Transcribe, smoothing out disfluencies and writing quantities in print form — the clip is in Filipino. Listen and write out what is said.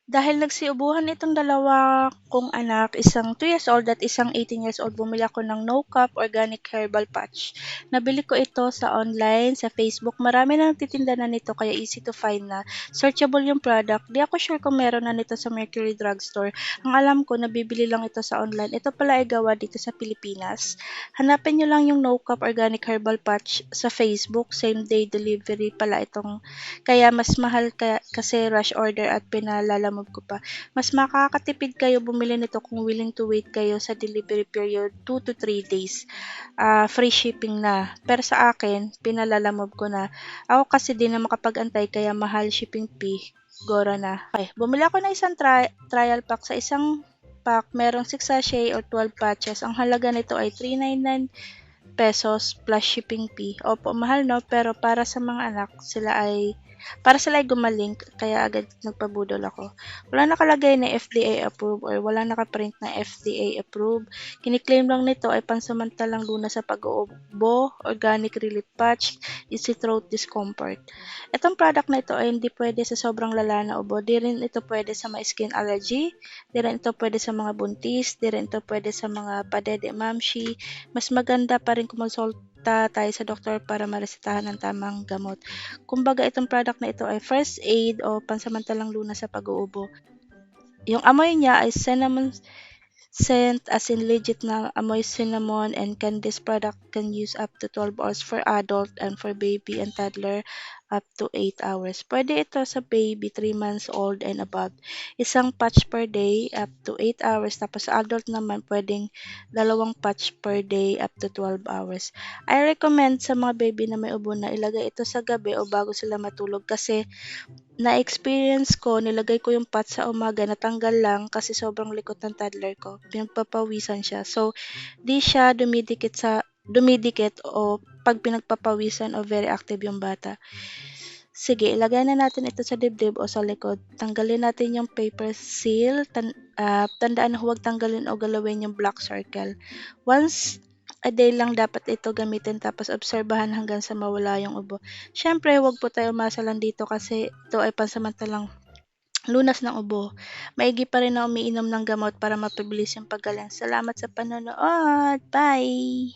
Dahil nagsiubuhan itong dalawa kong anak, isang 2 years old at isang 18 years old, bumili ako ng No Cap Organic Herbal Patch. Nabili ko ito sa online, sa Facebook. Marami na nagtitinda na nito kaya easy to find na. Searchable yung product. Di ako sure kung meron na nito sa Mercury Drugstore. Ang alam ko, nabibili lang ito sa online. Ito pala ay gawa dito sa Pilipinas. Hanapin nyo lang yung No Cap Organic Herbal Patch sa Facebook. Same day delivery pala itong kaya mas mahal kasi rush order at pinalalamove ko pa. Mas makakatipid kayo bumili nito kung willing to wait kayo sa delivery period 2 to 3 days. Free shipping na. Pero sa akin, pinalalamove ko na. Ako kasi di na makapag-antay kaya mahal shipping fee. Gora na. Okay, bumili ako ng isang trial pack. Sa isang pack, merong 6 sachet or 12 patches. Ang halaga nito ay 399 pesos plus shipping fee. Opo, mahal no, pero para sila ay gumaling, kaya agad nagpabudol ako. Wala nakalagay na FDA approved or wala nakaprint na FDA approved. Kiniklaim lang nito ay pansamantalang lunas sa pag-uubo, organic relief patch, easy throat discomfort. Itong product na ito ay hindi pwede sa sobrang lala na ubo. Di rin ito pwede sa may skin allergy, di rin ito pwede sa mga buntis, di rin ito pwede sa mga padede mamshi. Mas maganda pa rin kumonsulta tayo sa doktor para maresetahan ng tamang gamot. Kumbaga itong product na ito ay first aid o pansamantalang lunas sa pag-uubo. Yung amoy niya ay cinnamon scent as in legit na amoy cinnamon, and this product can use up to 12 hours for adult and for baby and toddler up to 8 hours. Pwede ito sa baby 3 months old and above. Isang patch per day up to 8 hours. Tapos sa adult naman pwedeng dalawang patch per day up to 12 hours. I recommend sa mga baby na may ubo na ilagay ito sa gabi o bago sila matulog kasi na-experience ko, nilagay ko yung pot sa umaga, natanggal lang kasi sobrang likot ng toddler ko. Pinagpapawisan siya. So, di siya dumidikit o pag pinagpapawisan o very active yung bata. Sige, ilagay na natin ito sa dibdib o sa likod. Tanggalin natin yung paper seal. Tandaan na huwag tanggalin o galawin yung black circle. Once a day lang dapat ito gamitin tapos obserbahan hanggang sa mawala yung ubo. Siyempre, huwag po tayo umasa lang dito kasi ito ay pansamantalang lunas ng ubo. Maigi pa rin na umiinom ng gamot para mapabilis yung paggaling. Salamat sa panonood. Bye!